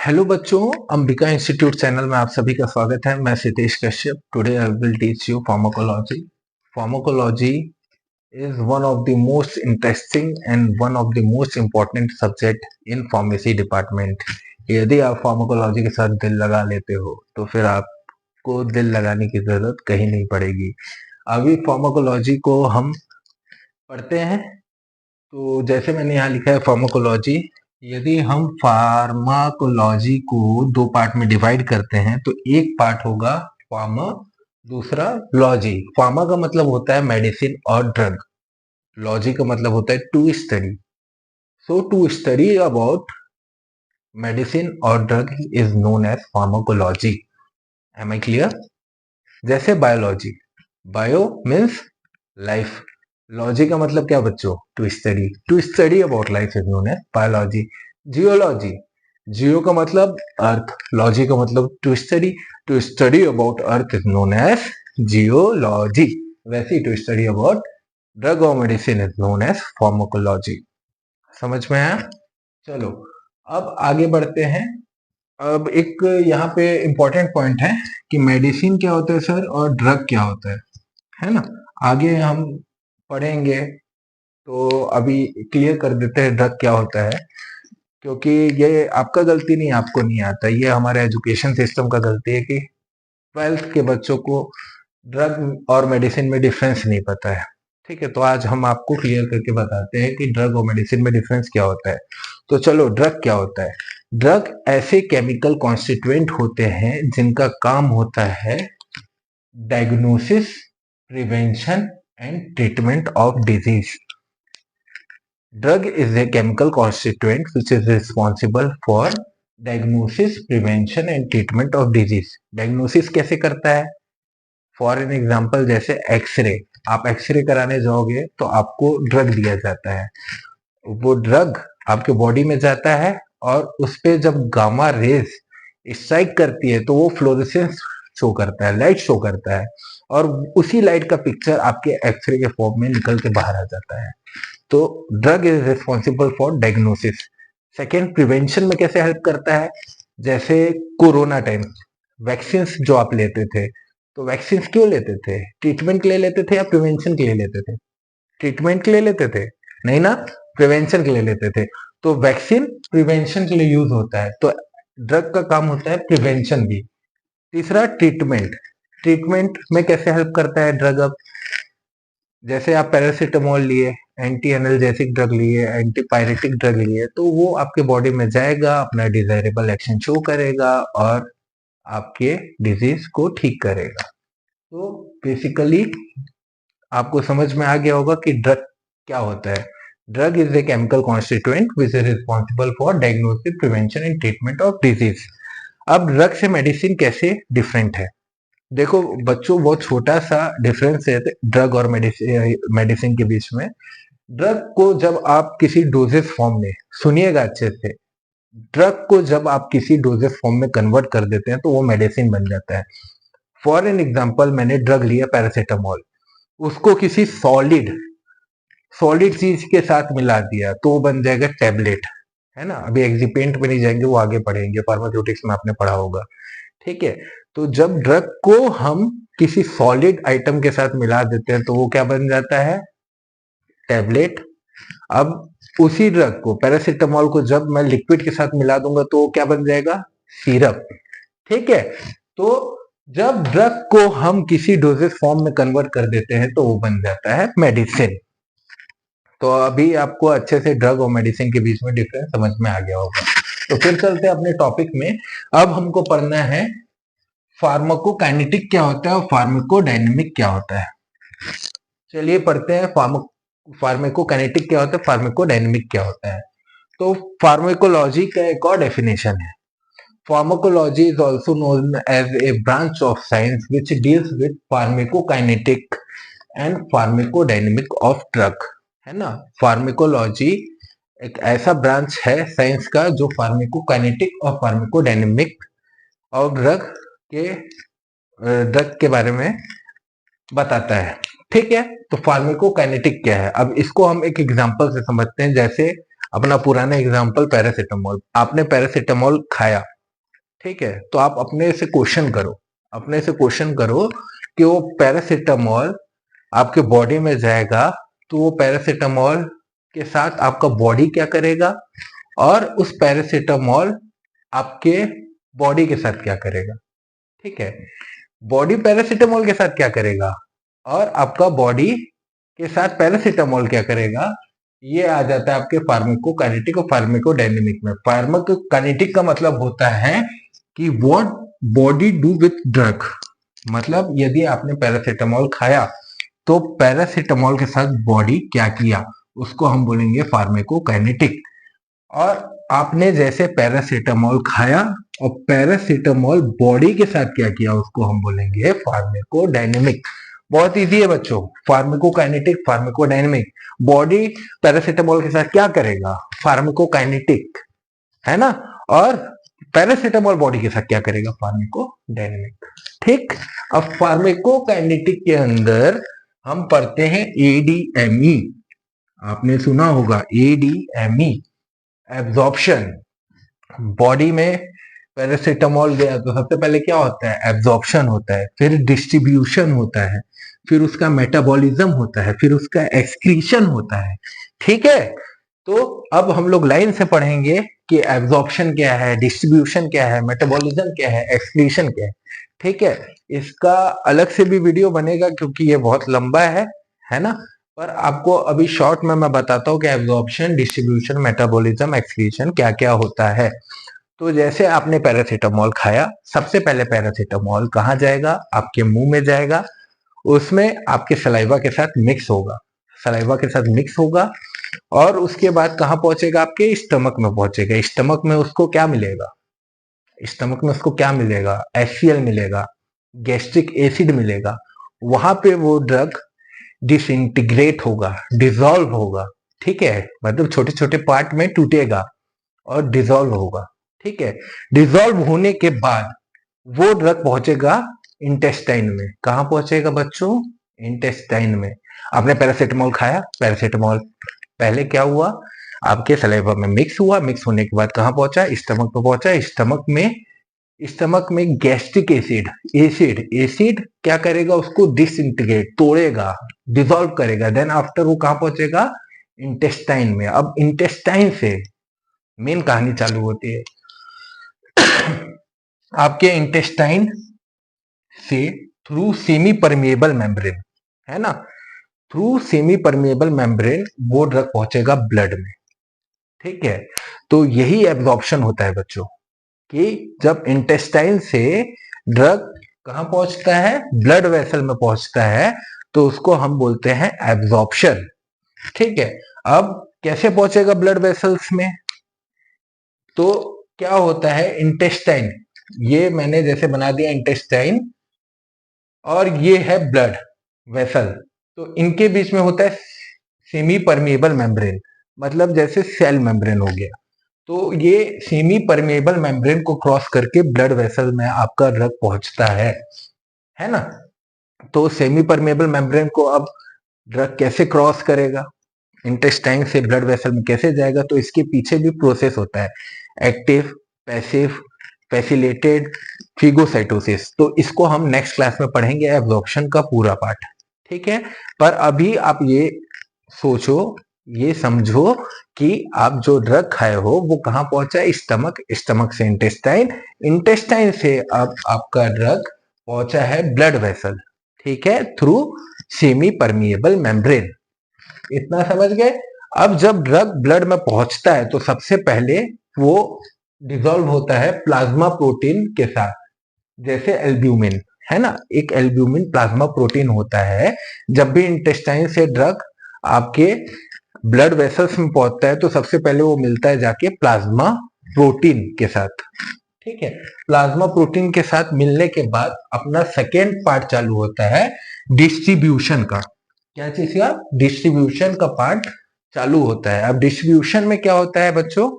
Hello बच्चों, Ambika institute channel में आप सभी का स्वागत है। मैं Sitesh Kashyap. Today I will teach you pharmacology. Pharmacology is one of the most interesting and one of the most important subject in pharmacy department। यदि आप फार्माकोलॉजी के साथ दिल लगा लेते हो तो फिर आपको दिल लगाने की जरूरत कहीं नहीं पड़ेगी। अभी फार्माकोलॉजी को हम पढ़ते हैं। तो जैसे मैंने यहाँ लिखा है फार्माकोलॉजी, यदि हम फार्माकोलॉजी को दो पार्ट में डिवाइड करते हैं तो एक पार्ट होगा फार्मा, दूसरा लॉजी। फार्मा का मतलब होता है मेडिसिन और ड्रग, लॉजी का मतलब होता है to study. So to study about medicine और drug is known as pharmacology. Am I clear? जैसे biology, bio means life, logy का मतलब क्या बच्चों? To study about life is known as biology. Geology, geo का मतलब अर्थ, लॉजी का मतलब to study about earth is known as geology. वैसे ही टू स्टडी अबाउट ड्रग और medicine is known as pharmacology. समझ में आया? चलो अब आगे बढ़ते हैं। अब एक यहाँ पे इंपॉर्टेंट पॉइंट है कि मेडिसिन क्या होता है सर और ड्रग क्या होता है ना? आगे हम पढ़ेंगे तो अभी क्लियर कर देते हैं ड्रग क्या होता है, क्योंकि ये आपका गलती नहीं, आपको नहीं आता, ये हमारे एजुकेशन सिस्टम का गलती है कि 12th के बच्चों को ड्रग और मेडिसिन में डिफरेंस नहीं पता है। ठीक है, तो आज हम आपको क्लियर करके बताते हैं कि ड्रग और मेडिसिन में डिफरेंस क्या होता है। तो चलो, ड्रग क्या होता है? ड्रग ऐसे केमिकल कॉन्स्टिट्यूएंट होते हैं जिनका काम होता है diagnosis, prevention and treatment of disease. Drug is a chemical constituent which is responsible for diagnosis, prevention and treatment of disease। Diagnosis कैसे करता है? फॉर एन एग्जाम्पल, जैसे एक्सरे, आप एक्सरे कराने जाओगे तो आपको ड्रग दिया जाता है। वो ड्रग आपके बॉडी में जाता है और उस पे जब गामा रेज स्ट्राइक करती है तो वो फ्लोरेसेंस शो करता है, लाइट शो करता है, और उसी लाइट का पिक्चर आपके एक्सरे के फॉर्म में निकल के बाहर आ जाता है। तो drug is responsible for diagnosis. Second, prevention में कैसे हेल्प करता है? जैसे कोरोना टाइम वैक्सीन जो आप लेते थे, तो वैक्सीन क्यों लेते थे? ट्रीटमेंट के लिए लेते थे या प्रिवेंशन के लिए लेते थे? ट्रीटमेंट के लिए लेते थे? नहीं ना, प्रिवेंशन के लिए लेते थे। तो वैक्सीन प्रिवेंशन के लिए यूज होता है, तो ड्रग का काम होता है प्रिवेंशन भी। तीसरा, ट्रीटमेंट। ट्रीटमेंट में कैसे हेल्प करता है ड्रग? अब जैसे आप पैरासीटामोल लिए, एंटी एनाल्जेसिक ड्रग लिए, एंटीपायरेटिक ड्रग लिए, तो वो आपके बॉडी में जाएगा, अपना डिजायरेबल एक्शन शो करेगा और आपके डिजीज को ठीक करेगा। तो बेसिकली आपको समझ में आ गया होगा कि ड्रग क्या होता है। Drug is a chemical constituent which is responsible for diagnosis, prevention and treatment of disease. अब ड्रग से मेडिसिन कैसे डिफरेंट है? देखो बच्चों, बहुत छोटा सा डिफरेंस है ड्रग और मेडिसिन के बीच में। ड्रग को जब आप किसी डोजेस फॉर्म में, सुनिएगा अच्छे से, ड्रग को जब आप किसी डोजेस फॉर्म में कन्वर्ट कर देते हैं तो वो मेडिसिन बन जाता है। फॉर एन एग्जांपल, मैंने ड्रग लिया पैरासीटामोल, उसको किसी सॉलिड सॉलिड चीज के साथ मिला दिया तो वो बन जाएगा टेबलेट, है ना? अभी एक्सिपेंट में नहीं जाएंगे, वो आगे पढ़ेंगे, फार्मास्यूटिक्स में आपने पढ़ा होगा। ठीक है, तो जब ड्रग को हम किसी सॉलिड आइटम के साथ मिला देते हैं तो वो क्या बन जाता है? टैबलेट। अब उसी ड्रग को, पैरासीटामोल को, जब मैं लिक्विड के साथ मिला दूंगा तो वो क्या बन जाएगा? सिरप। ठीक है, तो जब ड्रग को हम किसी डोजेस फॉर्म में कन्वर्ट कर देते हैं तो वो बन जाता है मेडिसिन। तो अभी आपको अच्छे से ड्रग और मेडिसिन के बीच में डिफरेंस समझ में आ गया होगा। तो फिर चलते हैं अपने टॉपिक में। अब हमको पढ़ना है फार्माकोकाइनेटिक क्या होता है और फार्माकोडायनेमिक क्या होता है। चलिए पढ़ते हैं फार्माकोकाइनेटिक क्या होता है, फार्माकोडायनेमिक क्या होता है। तो फार्माकोलॉजी का एक और डेफिनेशन है। Pharmacology is also known as a branch of science which deals with pharmacokinetic and pharmacodynamic of drug, है ना? फार्माकोलॉजी एक ऐसा ब्रांच है साइंस का जो फार्माकोकाइनेटिक और फार्माकोडायनेमिक और ड्रग के बारे में बताता है। ठीक है, तो फार्माकोकाइनेटिक क्या है? अब इसको हम एक एग्जांपल से समझते हैं। जैसे अपना पुराना एग्जांपल पैरासीटामोल, आपने पैरासीटामोल खाया, ठीक है, तो आप अपने से क्वेश्चन करो, अपने से क्वेश्चन करो कि वो पैरासिटामोल आपके बॉडी में जाएगा तो वो पैरासिटामोल के साथ आपका बॉडी क्या करेगा, और उस पैरासिटामोल आपके बॉडी के साथ क्या करेगा। ठीक है, बॉडी पैरासिटामोल के साथ क्या करेगा और आपका बॉडी के साथ पैरासिटामोल क्या करेगा, ये आ जाता है आपके फार्माकोकाइनेटिक और फार्माकोडायनेमिक में। फार्माकोकाइनेटिक का मतलब होता है कि what body do with drug, मतलब यदि आपने पैरासिटामोल खाया तो पैरासिटामोल के साथ बॉडी क्या किया, उसको हम बोलेंगे फार्माकोकाइनेटिक। और आपने जैसे पैरासिटामोल खाया और पैरासिटामोल बॉडी के साथ क्या किया, उसको हम बोलेंगे फार्माकोडायनेमिक। बहुत इजी है बच्चों, फार्माकोकाइनेटिक फार्माकोडायनेमिक। बॉडी पैरासिटामोल के साथ क्या करेगा, फार्माकोकाइनेटिक, है ना, और पैरासिटामोल बॉडी के साथ क्या करेगा, फार्माकोडायनेमिक। ठीक, अब फार्माकोकाइनेटिक के अंदर हम पढ़ते हैं एडीएमई, आपने सुना होगा एडीएमई, एब्जॉर्प्शन। बॉडी में पैरासिटामोल गया तो सबसे पहले क्या होता है, एब्जॉर्प्शन होता है, फिर डिस्ट्रीब्यूशन होता है, फिर उसका मेटाबॉलिज्म होता है, फिर उसका एक्सक्रीशन होता है। ठीक है, तो अब हम लोग लाइन से पढ़ेंगे कि एब्जॉर्प्शन क्या है, डिस्ट्रीब्यूशन क्या है, मेटाबॉलिज्म क्या है, एक्सक्रीशन क्या है। ठीक है, इसका अलग से भी वीडियो बनेगा क्योंकि ये बहुत लंबा है ना, पर आपको अभी शॉर्ट में मैं बताता हूँ कि एब्जॉर्प्शन, डिस्ट्रीब्यूशन, मेटाबॉलिज्म, एक्सक्रीशन क्या क्या होता है। तो जैसे आपने पैरासिटामोल खाया, सबसे पहले पैरासिटामोल कहाँ जाएगा, आपके मुंह में जाएगा, उसमें आपके सलाइवा के साथ मिक्स होगा, सलाइवा के साथ मिक्स होगा, और उसके बाद कहाँ पहुंचेगा, आपके स्टमक में पहुंचेगा। स्टमक में उसको क्या मिलेगा, स्टमक में उसको क्या मिलेगा, HCl मिलेगा, गैस्ट्रिक एसिड मिलेगा। वहां पे वो ड्रग डिसइंटीग्रेट होगा, डिसॉल्व होगा। ठीक है, मतलब छोटे छोटे पार्ट में टूटेगा और डिसॉल्व होगा। ठीक है, डिसॉल्व होने के बाद वो ड्रग पहुंचेगा इंटेस्टाइन में। कहां पहुंचेगा बच्चों, इंटेस्टाइन में। आपने पैरासिटामोल खाया, पैरासिटामोल पहले क्या हुआ, आपके सलाइवा में मिक्स हुआ, मिक्स होने के बाद कहां पहुंचा, स्टमक पे पहुंचा। स्टमक में गैस्ट्रिक एसिड एसिड एसिड क्या करेगा, उसको डिसइंटीग्रेट, तोड़ेगा, डिसॉल्व करेगा। देन आफ्टर वो कहां पहुंचेगा, इंटेस्टाइन में। अब इंटेस्टाइन से मेन कहानी चालू होती है। आपके इंटेस्टाइन से थ्रू सेमी परमिएबल मेम्ब्रेन, है ना, थ्रू सेमी परमिएबल मेम्ब्रेन वो ड्रग पहुंचेगा ब्लड में। ठीक है, तो यही एब्जॉर्प्शन होता है बच्चों, कि जब इंटेस्टाइन से ड्रग कहां पहुंचता है, ब्लड वेसल में पहुंचता है, तो उसको हम बोलते हैं एब्जॉर्प्शन। ठीक है, अब कैसे पहुंचेगा ब्लड वेसल्स में, तो क्या होता है, इंटेस्टाइन, ये मैंने जैसे बना दिया इंटेस्टाइन, और ये है ब्लड वेसल, तो इनके बीच में होता है सेमी परमिएबल मेम्ब्रेन, मतलब जैसे सेल मेम्ब्रेन हो गया। तो ये सेमी परमिएबल मेम्ब्रेन को क्रॉस करके ब्लड वेसल में आपका ड्रग पहुंचता है ना। तो सेमी परमिएबल मेम्ब्रेन को अब ड्रग कैसे क्रॉस करेगा, इंटेस्टाइन से ब्लड वेसल में कैसे जाएगा, तो इसके पीछे भी प्रोसेस होता है, एक्टिव, पैसिव, फैसिलिटेटेड, फिगोसाइटोसिस। तो इसको हम नेक्स्ट क्लास में पढ़ेंगे, एब्जॉर्प्शन का पूरा पार्ट। ठीक है, पर अभी आप ये सोचो, ये समझो कि आप जो ड्रग खाए हो वो कहां पहुंचा, स्टमक, स्टमक से इंटेस्टाइन, इंटेस्टाइन से अब आपका ड्रग पहुंचा है ब्लड वेसल। ठीक है, थ्रू सेमी परमिएबल मेम्ब्रेन। इतना समझ गए। अब जब ड्रग ब्लड में पहुंचता है तो सबसे पहले वो डिसॉल्व होता है प्लाज्मा प्रोटीन के साथ, जैसे एल्ब्यूमिन, है ना, एक एल्ब्यूमिन प्लाज्मा प्रोटीन होता है। जब भी इंटेस्टाइन से ड्रग आपके ब्लड वेसल्स में पहुंचता है तो सबसे पहले वो मिलता है जाके प्लाज्मा प्रोटीन के साथ। ठीक है, प्लाज्मा प्रोटीन के साथ मिलने के बाद अपना सेकेंड पार्ट चालू होता है डिस्ट्रीब्यूशन का। क्या चीज का, डिस्ट्रीब्यूशन का पार्ट चालू होता है। अब डिस्ट्रीब्यूशन में क्या होता है बच्चों,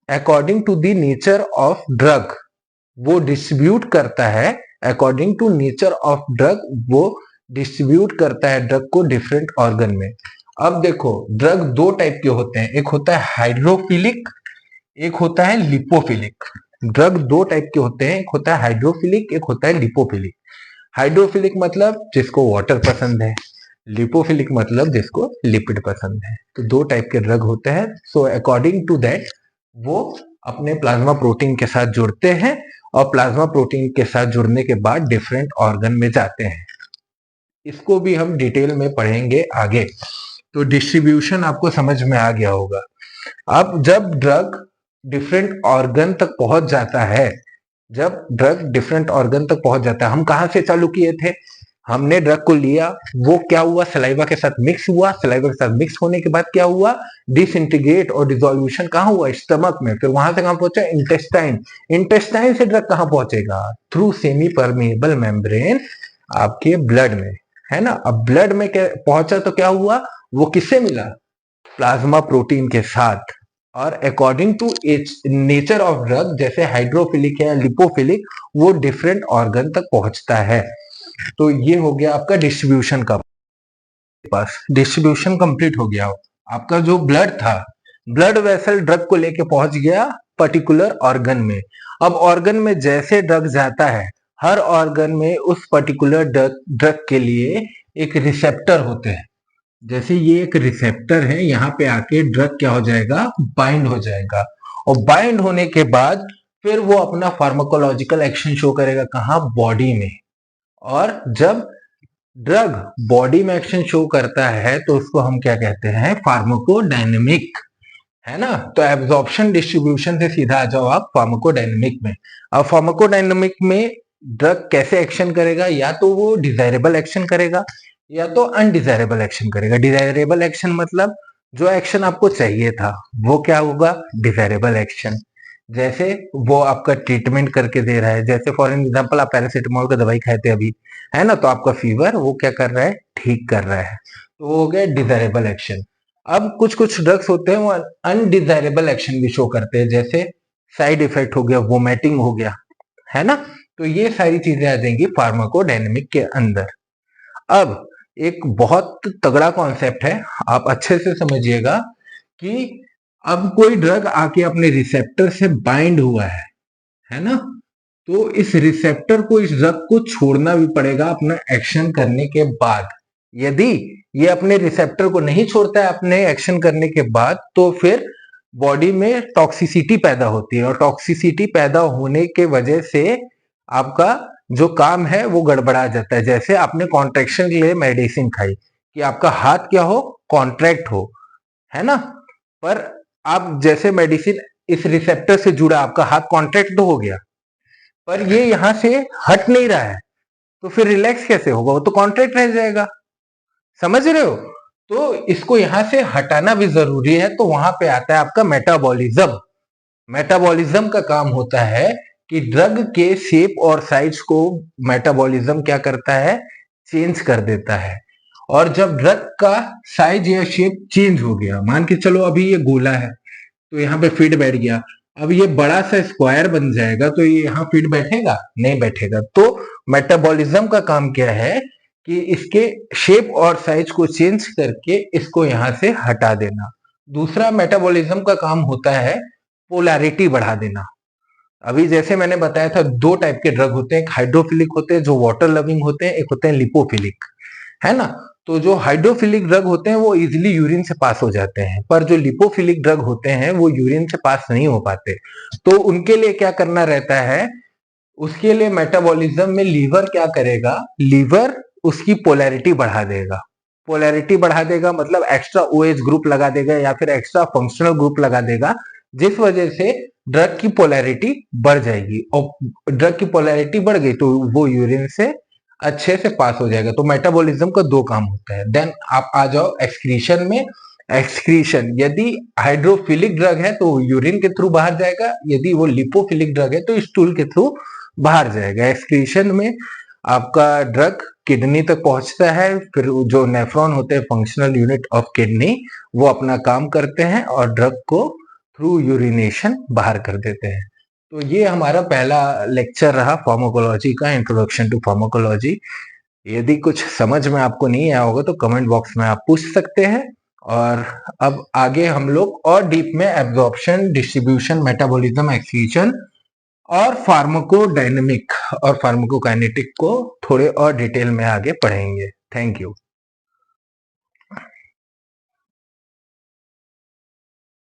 according to the nature of drug वो डिस्ट्रीब्यूट करता है, according to nature of drug वो डिस्ट्रीब्यूट करता है ड्रग को डिफरेंट ऑर्गन में। अब देखो, ड्रग दो टाइप के होते हैं, एक होता है हाइड्रोफिलिक, एक होता है लिपोफिलिक। ड्रग दो टाइप के होते हैं, एक होता है हाइड्रोफिलिक, एक होता है लिपोफिलिक। हाइड्रोफिलिक मतलब जिसको वाटर पसंद है, लिपोफिलिक मतलब जिसको लिपिड पसंद है। तो दो टाइप के ड्रग होते हैं। सो अकॉर्डिंग टू दैट वो अपने प्लाज्मा प्रोटीन के साथ जुड़ते हैं और प्लाज्मा प्रोटीन के साथ जुड़ने के बाद डिफरेंट ऑर्गन में जाते हैं। इसको भी हम डिटेल में पढ़ेंगे आगे। तो डिस्ट्रीब्यूशन आपको समझ में आ गया होगा। अब जब ड्रग डिफरेंट ऑर्गन तक पहुंच जाता है, जब ड्रग डिफरेंट ऑर्गन तक पहुंच जाता है, हम कहां से चालू किए थे? हमने ड्रग को लिया, वो क्या हुआ, सलाइवा के साथ मिक्स हुआ, सलाइवा के साथ मिक्स होने के बाद क्या हुआ, डिसइंटीग्रेट और डिसोल्यूशन कहां हुआ? स्टमक में। फिर वहां से कहां पहुंचा? इंटेस्टाइन। इंटेस्टाइन से ड्रग कहां पहुंचेगा? थ्रू सेमी परमिएबल मेम्ब्रेन आपके ब्लड में, है ना। अब ब्लड में पहुंचा तो क्या हुआ, वो किससे मिला? प्लाज्मा प्रोटीन के साथ। और according to nature of drug, जैसे हाइड्रोफिलिक है, लिपोफिलिक, वो डिफरेंट ऑर्गन तक पहुंचता है। तो ये हो गया आपका डिस्ट्रीब्यूशन का पास। डिस्ट्रीब्यूशन कंप्लीट हो गया। आपका जो ब्लड था, ब्लड वेसल ड्रग को लेके पहुंच गया पर्टिकुलर ऑर्गन में। अब ऑर्गन में जैसे ड्रग जाता है, हर ऑर्गन में उस पर्टिकुलर ड्रग के लिए एक रिसेप्टर होते हैं। जैसे ये एक रिसेप्टर है, यहाँ पे आके ड्रग क्या हो जाएगा, बाइंड हो जाएगा। और बाइंड होने के बाद फिर वो अपना फार्माकोलॉजिकल एक्शन शो करेगा, कहाँ? बॉडी में। और जब ड्रग बॉडी में एक्शन शो करता है तो उसको हम क्या कहते हैं? फार्माकोडायनेमिक, है ना। तो एब्जॉर्प्शन डिस्ट्रीब्यूशन से सीधा आ जाओ आप फार्माकोडायनेमिक में। अब फार्माकोडायनेमिक में ड्रग कैसे एक्शन करेगा? या तो वो डिजायरेबल एक्शन करेगा या तो अनडिजायरेबल एक्शन करेगा। डिजायरेबल एक्शन मतलब जो एक्शन आपको चाहिए था वो क्या होगा? Desirable action. जैसे वो आपका ट्रीटमेंट करके दे रहा है, जैसे फॉर एग्जाम्पल आप पैरासिटामोल का दवाई खाए थे अभी, है ना, तो आपका फीवर वो क्या कर रहा है? ठीक कर रहा है। तो वो हो गया डिजायरेबल एक्शन। अब कुछ कुछ ड्रग्स होते हैं वो अनडिजायरेबल एक्शन भी शो करते हैं, जैसे साइड इफेक्ट हो गया, वोमिटिंग हो गया, है ना। तो ये सारी चीजें आ जाएंगी फार्माकोडायनेमिक के अंदर। अब एक बहुत तगड़ा कॉन्सेप्ट है, आप अच्छे से समझिएगा कि अब कोई ड्रग आके अपने रिसेप्टर से बाइंड हुआ है ना, तो इस रिसेप्टर को, इस ड्रग को छोड़ना भी पड़ेगा अपना एक्शन करने के बाद। यदि ये अपने रिसेप्टर को नहीं छोड़ता है अपने एक्शन करने के बाद, तो फिर बॉडी में टॉक्सिसिटी पैदा होती है, और टॉक्सिसिटी पैदा होने के वजह से आपका जो काम है वो गड़बड़ा जाता है। जैसे आपने कॉन्ट्रैक्शन के लिए मेडिसिन खाई कि आपका हाथ क्या हो? कॉन्ट्रैक्ट हो, है ना। पर आप जैसे मेडिसिन, इस रिसेप्टर से जुड़ा, आपका हाथ कॉन्ट्रैक्ट तो हो गया, पर ये यहां से हट नहीं रहा है, तो फिर रिलैक्स कैसे होगा? वो तो कॉन्ट्रैक्ट रह जाएगा। समझ रहे हो? तो इसको यहां से हटाना भी जरूरी है। तो वहां पे आता है आपका मेटाबॉलिज्म। मेटाबॉलिज्म का काम होता है कि ड्रग के शेप और साइज को मेटाबॉलिज्म क्या करता है? चेंज कर देता है। और जब ड्रग का साइज या शेप चेंज हो गया, मान के चलो अभी ये गोला है तो यहाँ पे फिट बैठ गया, अब ये बड़ा सा स्क्वायर बन जाएगा, तो ये यहाँ फिट बैठेगा? नहीं बैठेगा। तो मेटाबॉलिज्म का काम क्या है कि इसके शेप और साइज को चेंज करके इसको यहां से हटा देना। दूसरा मेटाबॉलिज्म का काम होता है पोलैरिटी बढ़ा देना। अभी जैसे मैंने बताया था, दो टाइप के ड्रग होते हैं, एक हाइड्रोफिलिक होते हैं जो वाटर लविंग होते हैं, एक होते हैं लिपोफिलिक, है ना। तो जो हाइड्रोफिलिक ड्रग होते हैं वो इजिली यूरिन से पास हो जाते हैं, पर जो लिपोफिलिक ड्रग होते हैं वो यूरिन से पास नहीं हो पाते। तो उनके लिए क्या करना रहता है? उसके लिए मेटाबॉलिज्म में लीवर क्या करेगा? लीवर उसकी पोलैरिटी बढ़ा देगा। पोलैरिटी बढ़ा देगा मतलब एक्स्ट्रा ओएच ग्रुप लगा देगा या फिर एक्स्ट्रा फंक्शनल ग्रुप लगा देगा, जिस वजह से ड्रग की पोलैरिटी बढ़ जाएगी। और ड्रग की पोलैरिटी बढ़ गई तो वो यूरिन से अच्छे से पास हो जाएगा। तो मेटाबॉलिज्म का दो काम होता है। देन आप आ जाओ एक्सक्रीशन में। एक्सक्रीशन, यदि हाइड्रोफिलिक ड्रग है तो यूरिन के थ्रू बाहर जाएगा, यदि वो लिपोफिलिक ड्रग है तो स्टूल के थ्रू बाहर जाएगा। एक्सक्रीशन में आपका ड्रग किडनी तक पहुंचता है, फिर जो नेफ्रॉन होते हैं, फंक्शनल यूनिट ऑफ किडनी, वो अपना काम करते हैं और ड्रग को थ्रू यूरिनेशन बाहर कर देते हैं। तो ये हमारा पहला लेक्चर रहा फार्माकोलॉजी का, इंट्रोडक्शन टू फार्माकोलॉजी। यदि कुछ समझ में आपको नहीं आया होगा तो कमेंट बॉक्स में आप पूछ सकते हैं। और अब आगे हम लोग और डीप में एब्जॉर्प्शन, डिस्ट्रीब्यूशन, मेटाबॉलिज्म, एक्सक्रीशन और फार्माकोडायनेमिक और फार्माकोकाइनेटिक को थोड़े और डिटेल में आगे पढ़ेंगे। Thank you.